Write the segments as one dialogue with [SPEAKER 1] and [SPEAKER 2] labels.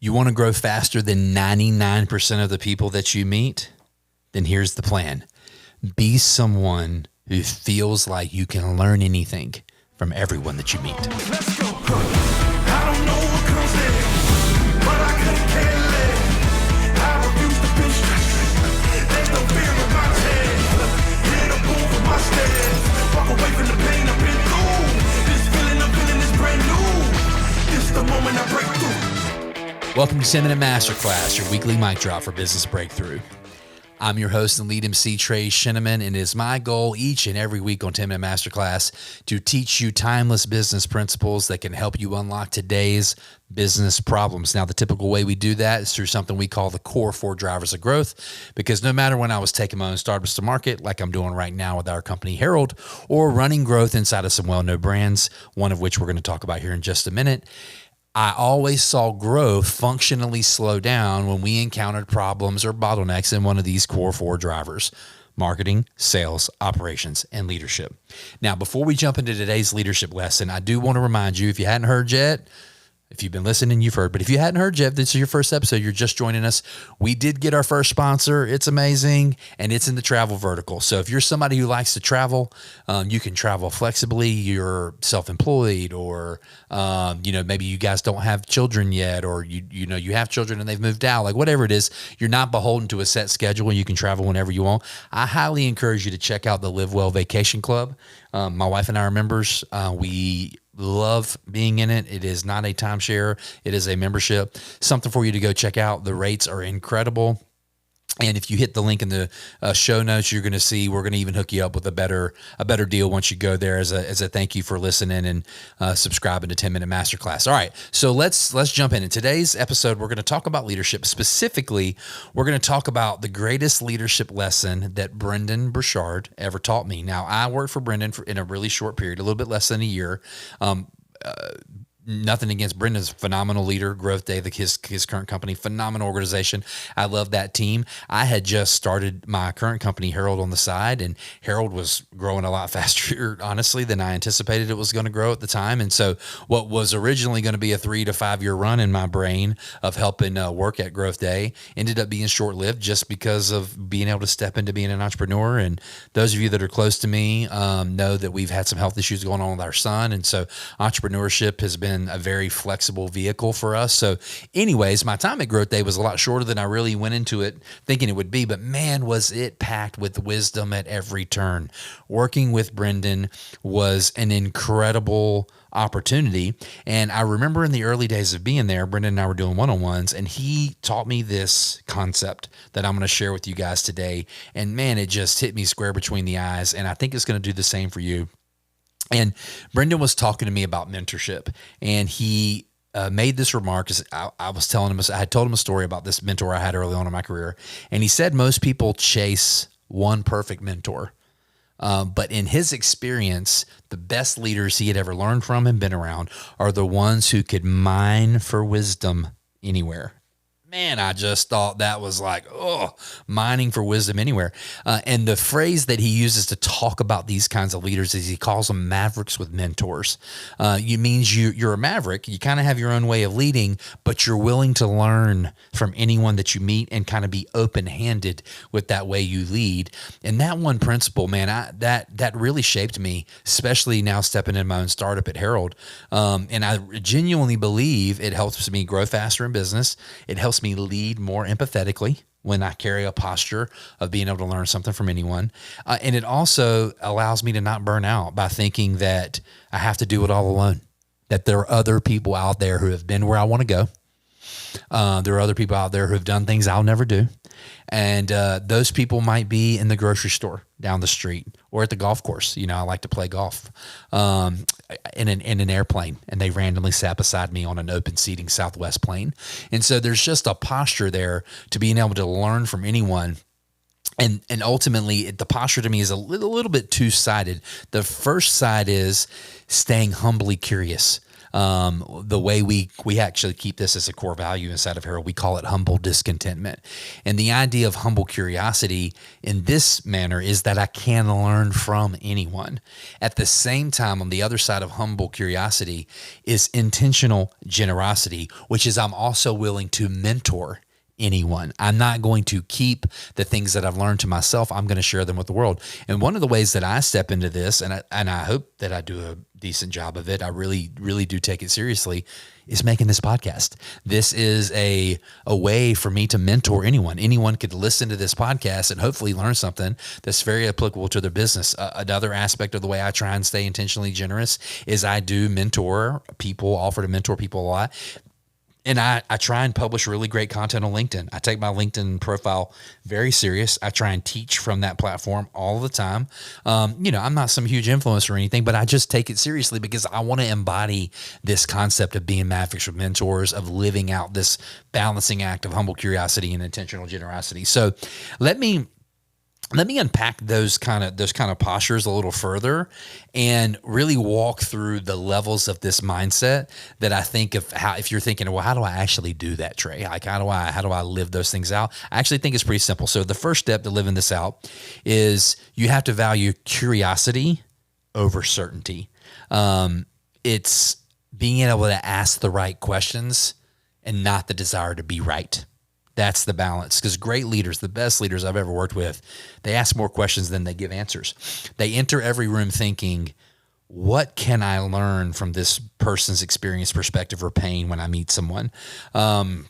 [SPEAKER 1] You want to grow faster than 99% of the people that you meet? Then here's the plan. Be someone who feels like you can learn anything from everyone that you meet.
[SPEAKER 2] Let's go. I don't know what comes next, but I couldn't care less. I refuse to be stressed. There's no fear in my chest. Hear the boom from my stairs. Walk away from the pain I've been through. This feeling I'm feeling is brand new. This is the moment I break through.
[SPEAKER 1] Welcome to 10 Minute Masterclass, your weekly mic drop for business breakthrough. I'm your host and lead MC, Trey Sheneman, and it is my goal each and every week on 10 Minute Masterclass to teach you timeless business principles that can help you unlock today's business problems. Now, the typical way we do that is through something we call the core 4 drivers of growth, because no matter when I was taking my own startups to market, like I'm doing right now with our company Herald, or running growth inside of some well-known brands, one of which we're going to talk about here in just a minute, I always saw growth functionally slow down when we encountered problems or bottlenecks in one of these core 4 drivers: marketing, sales, operations, and leadership. Now, before we jump into today's leadership lesson, I do want to remind you, if you hadn't heard yet, if you've been listening, you've heard, but if you hadn't heard yet, this is your first episode, you're just joining us. We did get our first sponsor. It's amazing, and it's in the travel vertical. So if you're somebody who likes to travel, you can travel flexibly. You're self-employed, or maybe you guys don't have children yet, or you have children and they've moved out, like whatever it is, you're not beholden to a set schedule and you can travel whenever you want. I highly encourage you to check out the LiveWell Vacation Club. My wife and I are members. We love being in it. It is not a timeshare. It is a membership. Something for you to go check out. The rates are incredible. And if you hit the link in the show notes, you're going to see we're going to even hook you up with a better deal once you go there as a thank you for listening and subscribing to 10 Minute Masterclass. All right, so let's jump in. In today's episode, we're going to talk about leadership. Specifically, we're going to talk about the greatest leadership lesson that Brendon Burchard ever taught me. Now, I worked for Brendon in a really short period, a little bit less than a year. Nothing against Brendon's phenomenal leader, GrowthDay, his current company, phenomenal organization. I love that team. I had just started my current company, Herald, on the side, and Herald was growing a lot faster, honestly, than I anticipated it was going to grow at the time. And so what was originally going to be a 3 to 5 year run in my brain of helping work at GrowthDay ended up being short-lived just because of being able to step into being an entrepreneur. And those of you that are close to me know that we've had some health issues going on with our son. And so entrepreneurship has been a very flexible vehicle for us. So anyways, my time at GrowthDay was a lot shorter than I really went into it thinking it would be, but man, was it packed with wisdom at every turn. Working with Brendon was an incredible opportunity. And I remember in the early days of being there, Brendon and I were doing one-on-ones, and he taught me this concept that I'm going to share with you guys today. And man, it just hit me square between the eyes. And I think it's going to do the same for you. And Brendon was talking to me about mentorship, and he made this remark. I was telling him, I had told him a story about this mentor I had early on in my career, and he said most people chase one perfect mentor. But in his experience, the best leaders he had ever learned from and been around are the ones who could mine for wisdom anywhere. Man, I just thought that was like, mining for wisdom anywhere. And the phrase that he uses to talk about these kinds of leaders is he calls them mavericks with mentors. It means you're a maverick. You kind of have your own way of leading, but you're willing to learn from anyone that you meet and kind of be open-handed with that way you lead. And that one principle, man, that really shaped me, especially now stepping in my own startup at Herald. And I genuinely believe it helps me grow faster in business. It helps me lead more empathetically when I carry a posture of being able to learn something from anyone. And it also allows me to not burn out by thinking that I have to do it all alone, that there are other people out there who have been where I want to go. There are other people out there who have done things I'll never do. And those people might be in the grocery store down the street or at the golf course. I like to play golf in an airplane, and they randomly sat beside me on an open seating Southwest plane. And so there's just a posture there to being able to learn from anyone. And ultimately, the posture to me is a little bit two-sided. The first side is staying humbly curious. The way we actually keep this as a core value inside of Herald, we call it humble discontentment. And the idea of humble curiosity in this manner is that I can learn from anyone. At the same time, on the other side of humble curiosity is intentional generosity, which is I'm also willing to mentor anyone. I'm not going to keep the things that I've learned to myself. I'm going to share them with the world. And one of the ways that I step into this, and I hope that I do a decent job of it, I really, really do take it seriously, is making this podcast. This is a way for me to mentor anyone. Anyone could listen to this podcast and hopefully learn something that's very applicable to their business. Another aspect of the way I try and stay intentionally generous is I do mentor people, offer to mentor people a lot. And I try and publish really great content on LinkedIn. I take my LinkedIn profile very serious. I try and teach from that platform all the time. I'm not some huge influencer or anything, but I just take it seriously because I want to embody this concept of being Mavericks with mentors, of living out this balancing act of humble curiosity and intentional generosity. So let me unpack those kind of postures a little further and really walk through the levels of this mindset that I think of how, if you're thinking, well, how do I actually do that, Trey? Like, how do I live those things out? I actually think it's pretty simple. So the first step to living this out is you have to value curiosity over certainty. It's being able to ask the right questions and not the desire to be right. That's the balance, because great leaders, the best leaders I've ever worked with, they ask more questions than they give answers. They enter every room thinking, what can I learn from this person's experience, perspective, or pain when I meet someone? I've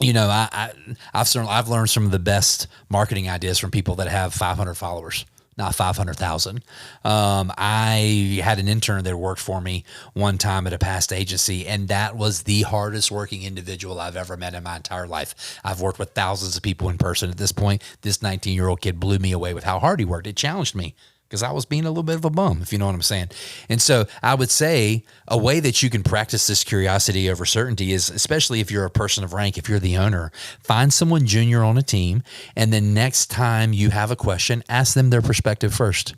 [SPEAKER 1] learned some of the best marketing ideas from people that have 500 followers. Not 500,000. I had an intern that worked for me one time at a past agency, and that was the hardest working individual I've ever met in my entire life. I've worked with thousands of people in person at this point. This 19-year-old kid blew me away with how hard he worked. It challenged me because I was being a little bit of a bum, if you know what I'm saying. And so I would say a way that you can practice this curiosity over certainty is, especially if you're a person of rank, if you're the owner, find someone junior on a team, and then next time you have a question, ask them their perspective first.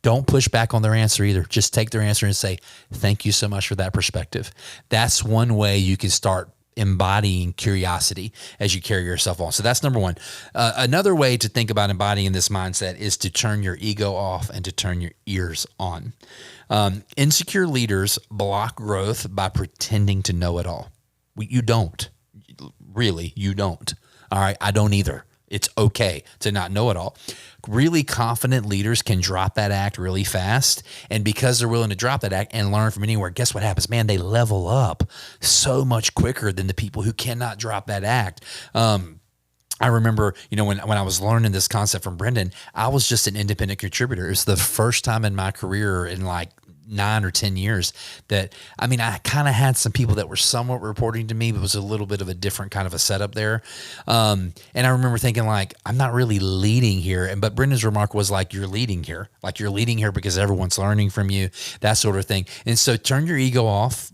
[SPEAKER 1] Don't push back on their answer either. Just take their answer and say, thank you so much for that perspective. That's one way you can start embodying curiosity as you carry yourself on. So that's number one. Another way to think about embodying this mindset is to turn your ego off and to turn your ears on. Insecure leaders block growth by pretending to know it all. You don't. Really, you don't. All right, I don't either. It's okay to not know it all. Really confident leaders can drop that act really fast. And because they're willing to drop that act and learn from anywhere, guess what happens? Man, they level up so much quicker than the people who cannot drop that act. I remember, when I was learning this concept from Brendon, I was just an independent contributor. It was the first time in my career in like 9 or 10 years that, I kind of had some people that were somewhat reporting to me, but it was a little bit of a different kind of a setup there. And I remember thinking like, I'm not really leading here. But Brendon's remark was like, you're leading here. Like you're leading here because everyone's learning from you, that sort of thing. And so turn your ego off.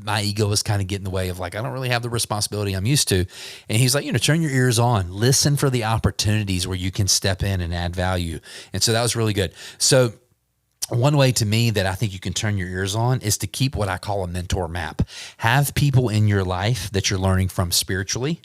[SPEAKER 1] My ego was kind of getting in the way of like, I don't really have the responsibility I'm used to. And he's like, turn your ears on, listen for the opportunities where you can step in and add value. And so that was really good. So one way to me that I think you can turn your ears on is to keep what I call a mentor map. Have people in your life that you're learning from spiritually,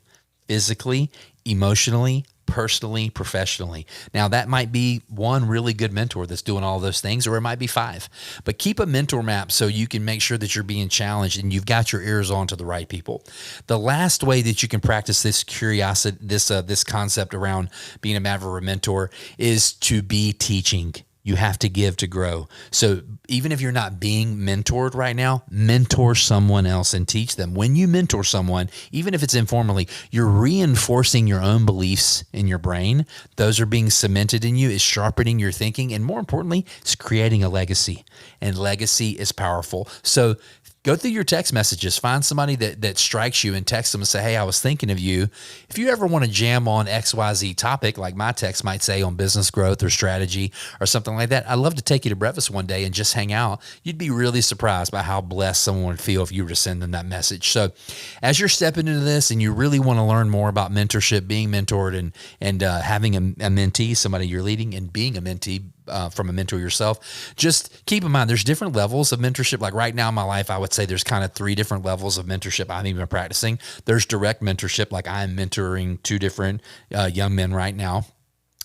[SPEAKER 1] physically, emotionally, personally, professionally. Now that might be one really good mentor that's doing all those things, or it might be 5, but keep a mentor map so you can make sure that you're being challenged and you've got your ears on to the right people. The last way that you can practice this curiosity, this concept around being a maverick or mentor is to be teaching. You have to give to grow. So even if you're not being mentored right now, mentor someone else and teach them. When you mentor someone, even if it's informally, you're reinforcing your own beliefs in your brain. Those are being cemented in you. It's sharpening your thinking. And more importantly, it's creating a legacy. And legacy is powerful. So go through your text messages, find somebody that strikes you and text them and say, hey, I was thinking of you. If you ever want to jam on XYZ topic, like my text might say on business growth or strategy or something like that, I'd love to take you to breakfast one day and just hang out. You'd be really surprised by how blessed someone would feel if you were to send them that message. So as you're stepping into this and you really want to learn more about mentorship, being mentored and having a mentee, somebody you're leading, and being a mentee, from a mentor yourself. Just keep in mind, there's different levels of mentorship. Like right now in my life, I would say there's kind of 3 different levels of mentorship I'm even practicing. There's direct mentorship, like I'm mentoring 2 different young men right now.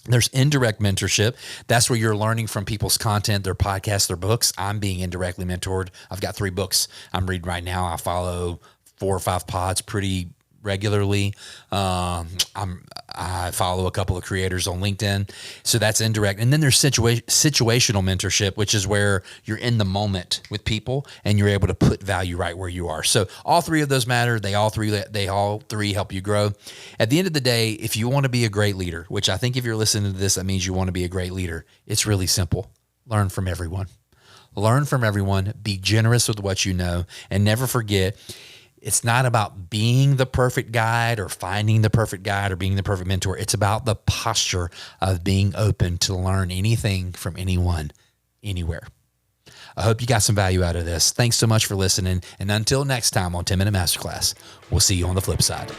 [SPEAKER 1] There's indirect mentorship. That's where you're learning from people's content, their podcasts, their books. I'm being indirectly mentored. I've got 3 books I'm reading right now. I follow 4 or 5 pods pretty regularly. I follow a couple of creators on LinkedIn. So that's indirect. And then there's situational mentorship, which is where you're in the moment with people and you're able to put value right where you are. So all 3 of those matter. They all three help you grow. At the end of the day, if you want to be a great leader, which I think if you're listening to this, that means you want to be a great leader. It's really simple. Learn from everyone. Learn from everyone. Be generous with what you know, and never forget, it's not about being the perfect guide or finding the perfect guide or being the perfect mentor. It's about the posture of being open to learn anything from anyone, anywhere. I hope you got some value out of this. Thanks so much for listening. And until next time on 10 Minute Masterclass, we'll see you on the flip side.